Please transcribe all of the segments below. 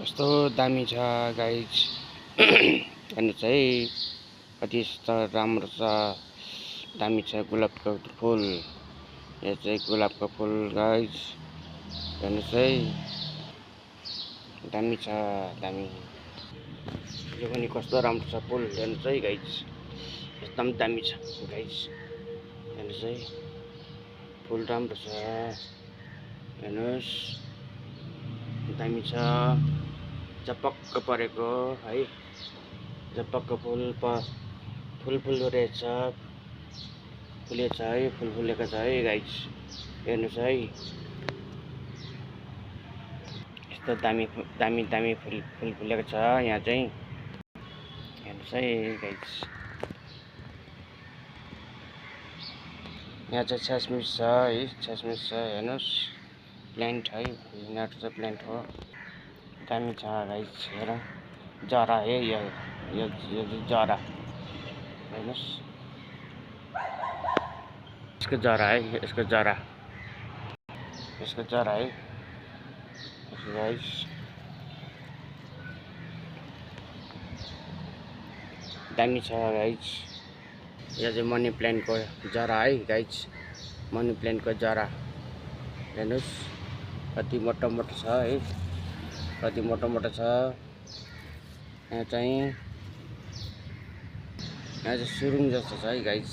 कस्तो दामी छ गाइज हेर्नुहोस् है कति राम्रो छ दामी छ गुलाबको फुल। यो चाहिँ गुलाबको फुल गाइज हेर्नुहोस् है दामी छ दामी। यो पनि कस्तो राम्रो छ फुल हेर्नुहोस् है गाइज एकदम दामी छ गाइज हेर्नुहोस् है फुल राम्रो छ हेर्नुहोस् दामी छ चपक्क परेको है चपक्क फुल रहेछ फुलेछ है फुलेको छ है गाइज हेर्नुहोस् है यस्तो दामी फुल फुलेको छ यहाँ चाहिँ हेर्नुहोस् है गाइज। यहाँ चाहिँ छ्यासमिस छ है छ्यासमिस छ हेर्नुहोस् प्लान्ट है यिनीहरू चाहिँ प्लान्ट हो दामी छ गाइज हेर जरा है यो जरा हेर्नुहोस् यसको जरा है यसको जरा है गाइज दामी छ गाइज। यो चाहिँ मनी प्लान्टको जरा है गाइज मनी प्लान्टको जरा हेर्नुहोस् कति मोटो छ है कति मोटो छ। यहाँ चाहिँ सुरुङ जस्तो छ है गाइज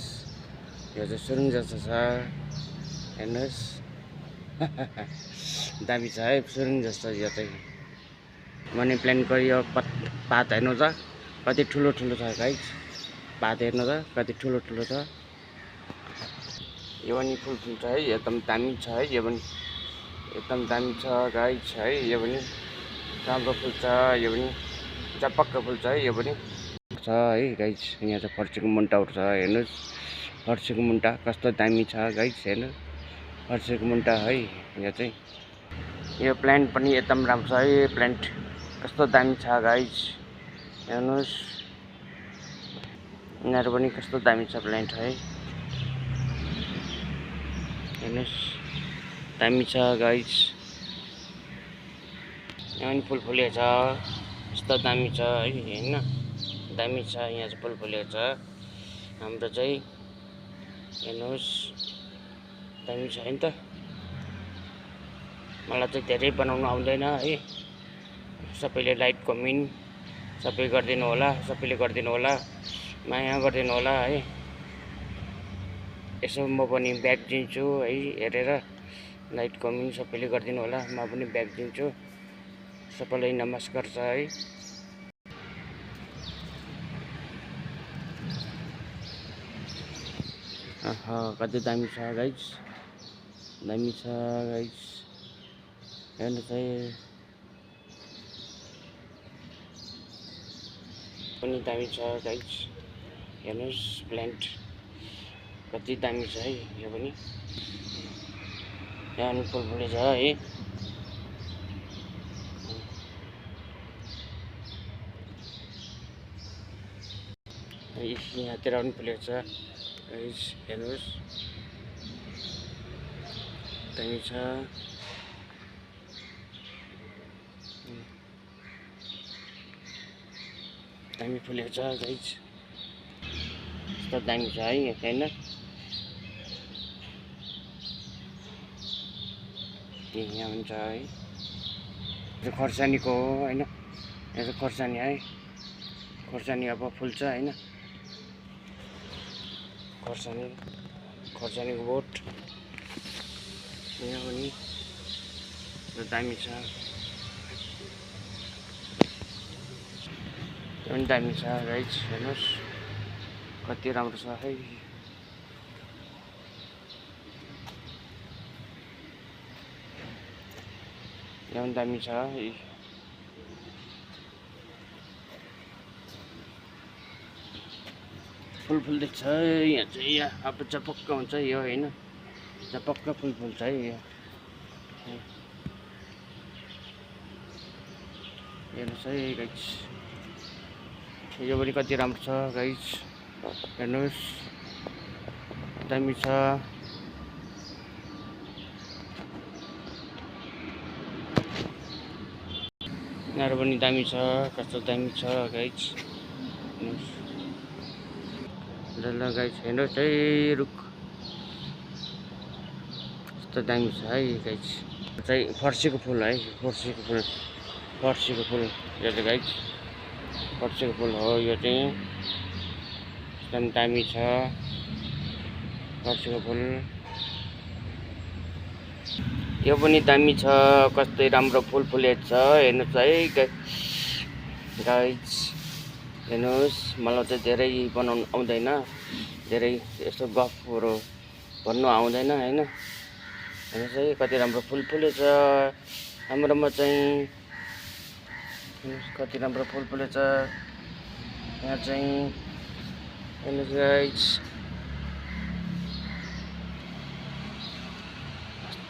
यो चाहिँ सुरुङ जस्तो छ हेर्नुहोस् दामी छ है सुरुङ जस्तो यो चाहिँ मनी प्लान्टको यो पात हेर्नु त कति ठुलो छ गाइज पात हेर्नु त कति ठुलो छ। यो पनि फुल फुल्छ है एकदम दामी छ है यो पनि एकदम दामी छ गाइज है यो पनि राम्रो फुल्छ यो पनि चपक्क फुल्छ है यो पनि छ है गाइज। यहाँ चाहिँ फर्सीको मुन्टाहरू छ हेर्नुहोस् फर्सीको मुन्टा कस्तो दामी छ गाइज हेर्नु फर्सीको मुन्टा है यो चाहिँ यो प्लान्ट पनि एकदम राम्रो छ है प्लान्ट कस्तो दामी छ गाइज हेर्नुहोस् यिनीहरू पनि कस्तो दामी छ प्लान्ट है हेर्नुहोस् दामी छ गाइज। यहाँ पनि फुल फुलेको छ यस्तो दामी छ है होइन दामी छ यहाँ चाहिँ फुल फुलेको छ हाम्रो चाहिँ हेर्नुहोस् दामी छ नि त। मलाई चाहिँ धेरै बनाउनु आउँदैन है सबैले लाइक कमेन्ट सबै गरिदिनु होला सबैले गरिदिनु होला माया गरिदिनु होला है। यसो म पनि ब्याग दिन्छु है हेरेर लाइक कमेन्ट सबैले गरिदिनु होला म पनि ब्याग दिन्छु सबैलाई नमस्कार छ है। कति दामी छ गाइज दामी छ गाइज हेर्नुहोस् है पनि दामी छ गाइज हेर्नुहोस् प्लान्ट कति दामी छ है यो पनि यहाँ पनि फुल फुलेछ है यहाँतिर पनि फुलेको छ गाइज हेर्नुहोस् दामी छ दामी फुलेको छ गाइज यस्तो दामी छ है होइन यहाँ हुन्छ है यो खोर्सानीको हो होइन यो चाहिँ खोर्सानी है खोर्सानी अब फुल्छ होइन खोर्सानीको बोट यहाँ पनि दामी छ यो पनि दामी छ गाइज हेर्नुहोस् कति राम्रो छ है। यो पनि दामी छ है फुल फुल्दैछ यहाँ चाहिँ यहाँ अब चपक्क हुन्छ यो होइन चपक्क फुल फुल्छ है यो हेर्नुहोस् है गाइज यो पनि कति राम्रो छ गाइज हेर्नुहोस् दामी छ यिनीहरू पनि दामी छ कस्तो दामी छ गाइज ल गाइज हेर्नुहोस् है रुख कस्तो दामी छ है गाइज चाहिँ फर्सीको फुल है फर्सीको फुल यो चाहिँ गाइज फर्सीको फुल हो यो चाहिँ एकदम दामी छ फर्सीको फुल यो पनि दामी छ कस्तै राम्रो फुल फुलेको छ हेर्नुहोस् है गाइज हेर्नुहोस् मलाई चाहिँ धेरै बनाउनु आउँदैन धेरै यस्तो गफहरू भन्नु आउँदैन हैन हेर्नुहोस् है कति राम्रो फुल फुलेछ हाम्रोमा चाहिँ कति राम्रो फुल फुलेछ यहाँ चाहिँ हेर्नुहोस् गाइज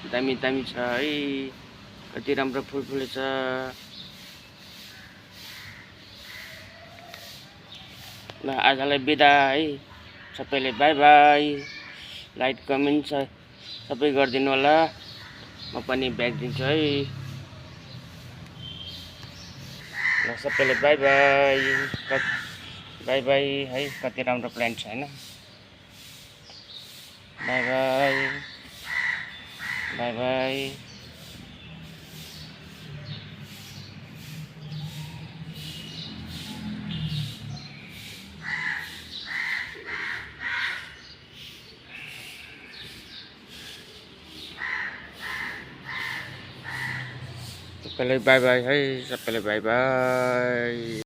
दामी दामी छ है कति राम्रो फुल फुलेछ ल आजलाई बिदा है सबैले बाई बाई लाइक कमेन्ट सबै गरिदिनु होला म पनि ब्याग दिन्छु है ल सबैले बाई बाई है कति राम्रो प्लान छ हैन बाई बाई सबैलाई बाई बाई है सबैलाई बाई बाई